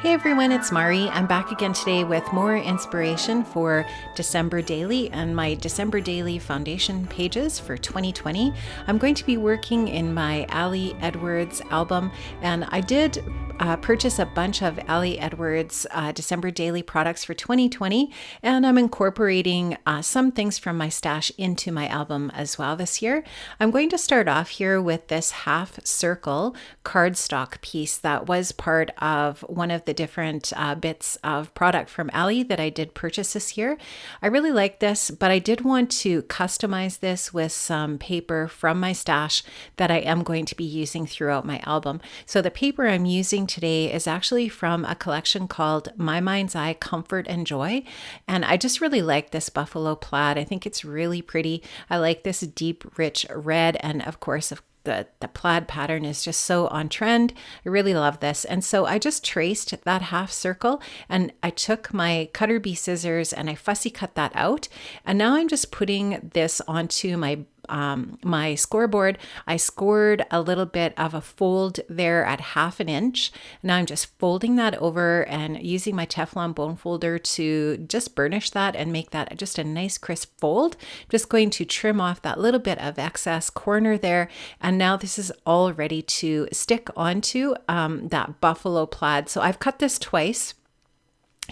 Hey everyone, it's Mari. I'm back again today with more inspiration for December Daily and my December Daily foundation pages for 2020. I'm going to be working in my Ali Edwards album, and I did purchase a bunch of Ali Edwards December Daily products for 2020, and I'm incorporating some things from my stash into my album as well this year. I'm going to start off here with this half circle cardstock piece that was part of one of the different bits of product from Ali that I did purchase this year. I really like this, but I did want to customize this with some paper from my stash that I am going to be using throughout my album. So the paper I'm using today is actually from a collection called My Mind's Eye Comfort and Joy, and I just really like this buffalo plaid. I think it's really pretty. I like this deep, rich red, and of course, the plaid pattern is just so on trend. I really love this. And so I just traced that half circle and I took my cutter bee scissors and I fussy cut that out. And now I'm just putting this onto my scoreboard. I scored a little bit of a fold there at 1/2 inch. Now I'm just folding that over and using my Teflon bone folder to just burnish that and make that just a nice crisp fold. Just going to trim off that little bit of excess corner there. And now this is all ready to stick onto that buffalo plaid. So I've cut this twice.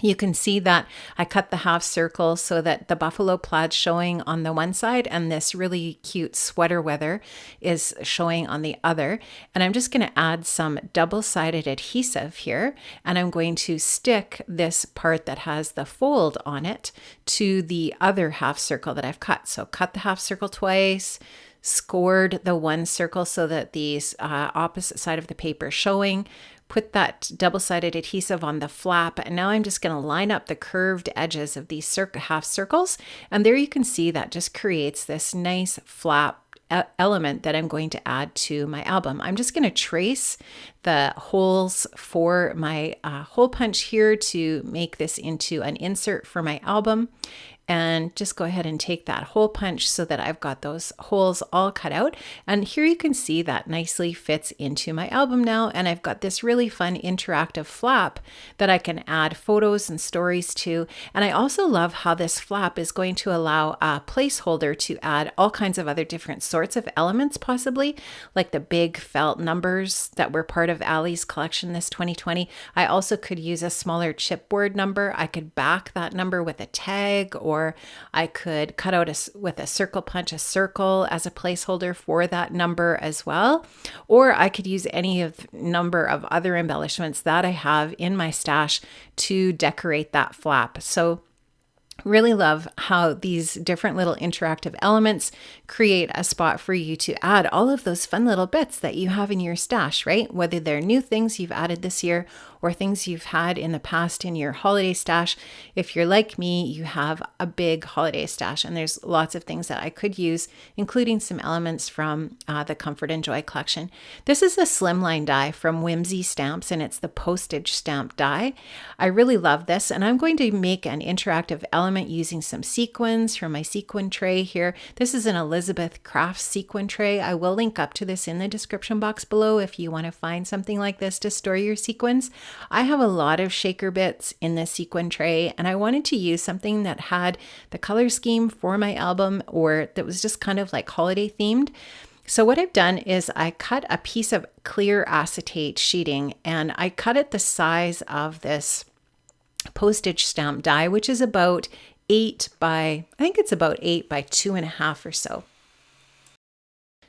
You can see that I cut the half circle so that the buffalo plaid showing on the one side and this really cute sweater weather is showing on the other. And I'm just going to add some double-sided adhesive here, and I'm going to stick this part that has the fold on it to the other half circle that I've cut. So cut the half circle twice, scored the one circle so that the opposite side of the paper is showing, put that double-sided adhesive on the flap, and now I'm just going to line up the curved edges of these half circles, and there you can see that just creates this nice flap element that I'm going to add to my album. I'm just going to trace the holes for my hole punch here to make this into an insert for my album, and just go ahead and take that hole punch so that I've got those holes all cut out. And here you can see that nicely fits into my album now, and I've got this really fun interactive flap that I can add photos and stories to. And I also love how this flap is going to allow a placeholder to add all kinds of other different sorts of elements, possibly like the big felt numbers that were part of Ali's collection this 2020. I also could use a smaller chipboard number. I could back that number with a tag, or I could cut out with a circle punch a circle as a placeholder for that number as well. Or I could use any of number of other embellishments that I have in my stash to decorate that flap. So really love how these different little interactive elements create a spot for you to add all of those fun little bits that you have in your stash, right? Whether they're new things you've added this year or things you've had in the past in your holiday stash. If you're like me, you have a big holiday stash, and there's lots of things that I could use, including some elements from the Comfort and Joy collection. This is a slimline die from Whimsy Stamps, and it's the postage stamp die. I really love this, and I'm going to make an interactive element using some sequins from my sequin tray here. This is an Elizabeth Crafts sequin tray. I will link up to this in the description box below if you want to find something like this to store your sequins. I have a lot of shaker bits in this sequin tray, and I wanted to use something that had the color scheme for my album or that was just kind of like holiday themed. So what I've done is I cut a piece of clear acetate sheeting, and I cut it the size of this postage stamp die, which is about 8 by 2.5 or so.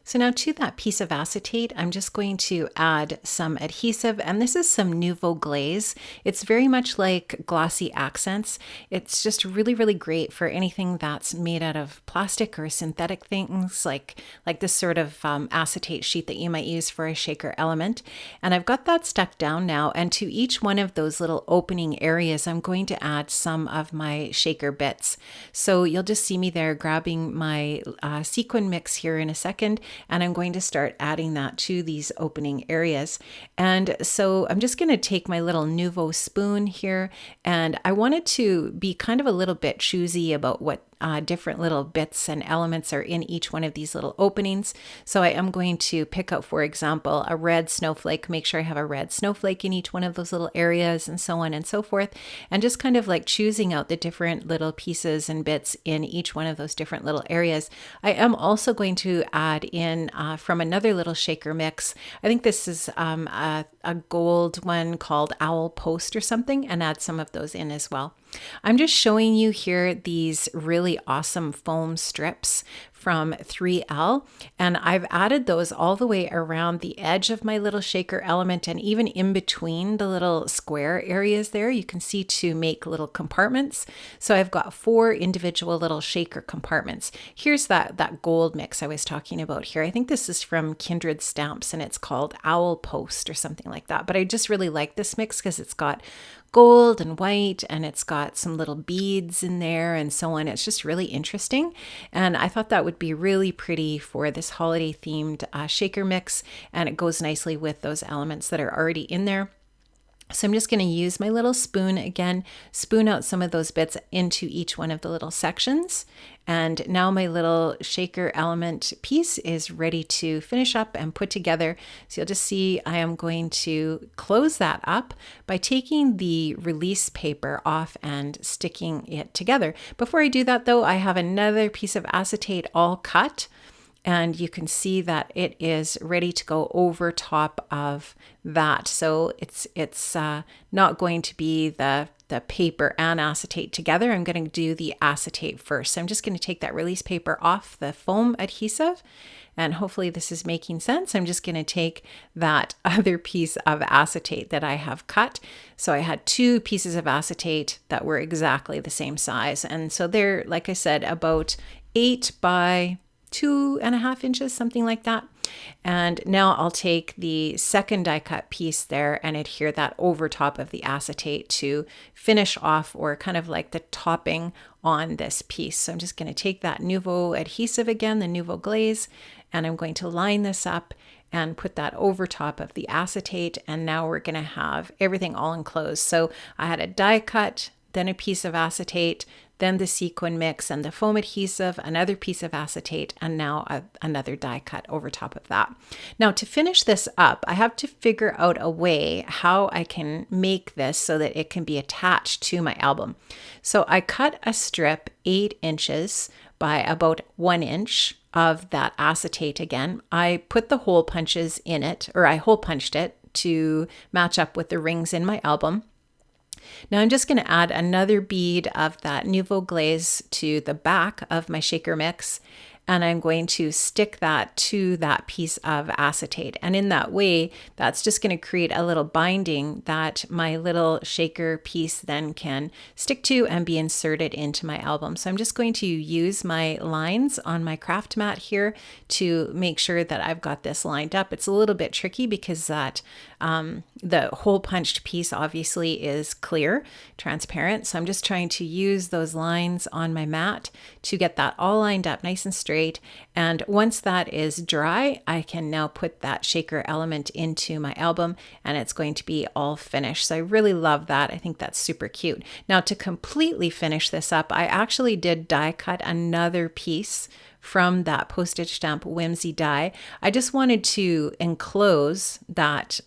So now to that piece of acetate, I'm just going to add some adhesive, and this is some Nouveau Glaze. It's very much like glossy accents. It's just really, really great for anything that's made out of plastic or synthetic things, like this sort of acetate sheet that you might use for a shaker element. And I've got that stuck down now, and to each one of those little opening areas, I'm going to add some of my shaker bits. So you'll just see me there grabbing my sequin mix here in a second, and I'm going to start adding that to these opening areas. And so I'm just going to take my little Nouveau spoon here, and I wanted to be kind of a little bit choosy about what different little bits and elements are in each one of these little openings. So I am going to pick out, for example, a red snowflake, make sure I have a red snowflake in each one of those little areas and so on and so forth. And just kind of like choosing out the different little pieces and bits in each one of those different little areas. I am also going to add in from another little shaker mix. I think this is a gold one called Owl Post or something, and add some of those in as well. I'm just showing you here these really awesome foam strips from 3L, and I've added those all the way around the edge of my little shaker element and even in between the little square areas there. You can see to make little compartments. So I've got 4 individual little shaker compartments. Here's that gold mix I was talking about here. I think this is from Kindred Stamps and it's called Owl Post or something like that. But I just really like this mix because it's got gold and white, and it's got some little beads in there and so on. It's just really interesting. And I thought that would be really pretty for this holiday themed shaker mix. And it goes nicely with those elements that are already in there. So I'm just going to use my little spoon again, spoon out some of those bits into each one of the little sections. And now my little shaker element piece is ready to finish up and put together. So you'll just see I am going to close that up by taking the release paper off and sticking it together. Before I do that though, I have another piece of acetate all cut. And you can see that it is ready to go over top of that. So it's not going to be the paper and acetate together. I'm going to do the acetate first. So I'm just going to take that release paper off the foam adhesive. And hopefully this is making sense. I'm just going to take that other piece of acetate that I have cut. So I had 2 pieces of acetate that were exactly the same size. And so they're, like I said, about 8 by 2.5 inches, something like that. And now I'll take the second die cut piece there and adhere that over top of the acetate to finish off, or kind of like the topping on this piece. So I'm just going to take that Nuvo adhesive again, the Nuvo glaze, and I'm going to line this up and put that over top of the acetate. And now we're going to have everything all enclosed. So I had a die cut, then a piece of acetate, then the sequin mix and the foam adhesive, another piece of acetate, and now another die cut over top of that. Now to finish this up, I have to figure out a way how I can make this so that it can be attached to my album. So I cut a strip 8 inches by about 1 inch of that acetate again. I put the hole punches in it, or I hole punched it to match up with the rings in my album. Now I'm just going to add another bead of that Nuvo glaze to the back of my shaker mix, and I'm going to stick that to that piece of acetate. And in that way, that's just going to create a little binding that my little shaker piece then can stick to and be inserted into my album. So I'm just going to use my lines on my craft mat here to make sure that I've got this lined up. It's a little bit tricky because that the hole punched piece obviously is clear, transparent. So I'm just trying to use those lines on my mat to get that all lined up nice and straight. And once that is dry, I can now put that shaker element into my album and it's going to be all finished. So I really love that. I think that's super cute. Now to completely finish this up, I actually did die cut another piece from that postage stamp Whimsy die. I just wanted to enclose that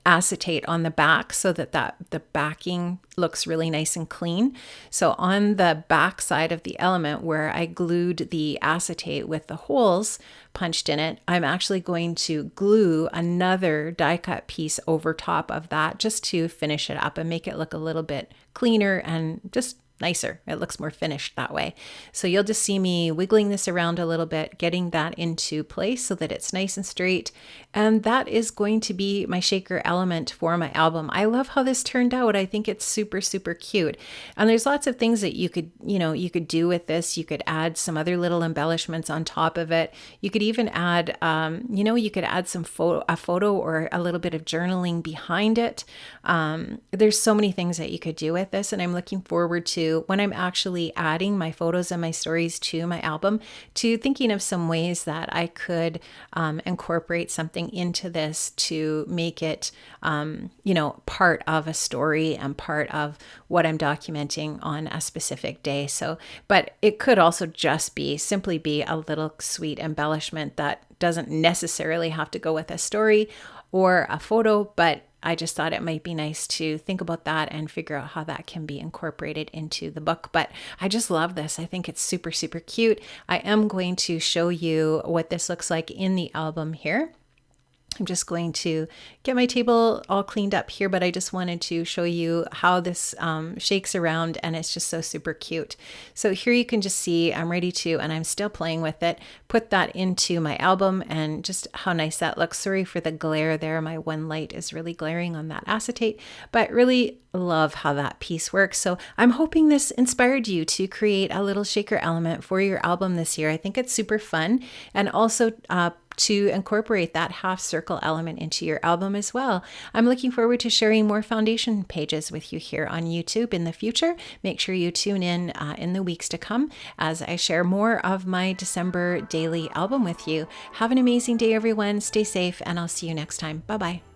acetate on the back so that the backing looks really nice and clean. So on the back side of the element where I glued the acetate with the holes punched in it, I'm actually going to glue another die cut piece over top of that just to finish it up and make it look a little bit cleaner and just nicer. It looks more finished that way. So you'll just see me wiggling this around a little bit, getting that into place so that it's nice and straight. And that is going to be my shaker element for my album. I love how this turned out. I think it's super, super cute. And there's lots of things that you could do with this. You could add some other little embellishments on top of it. You could even add, you could add a photo or a little bit of journaling behind it. There's so many things that you could do with this, and I'm looking forward to to, when I'm actually adding my photos and my stories to my album, to thinking of some ways that I could incorporate something into this to make it, part of a story and part of what I'm documenting on a specific day. So, but it could also just simply be a little sweet embellishment that doesn't necessarily have to go with a story or a photo, but I just thought it might be nice to think about that and figure out how that can be incorporated into the book. But I just love this. I think it's super, super cute. I am going to show you what this looks like in the album here. I'm just going to get my table all cleaned up here, but I just wanted to show you how this shakes around, and it's just so super cute. So here you can just see I'm ready to, and I'm still playing with it, put that into my album, and just how nice that looks. Sorry for the glare there. My one light is really glaring on that acetate, but really love how that piece works. So I'm hoping this inspired you to create a little shaker element for your album this year. I think it's super fun, and also to incorporate that half circle element into your album as well. I'm looking forward to sharing more foundation pages with you here on YouTube in the future. Make sure you tune in the weeks to come as I share more of my December daily album with you. Have an amazing day, everyone. Stay safe, and I'll see you next time. Bye-bye.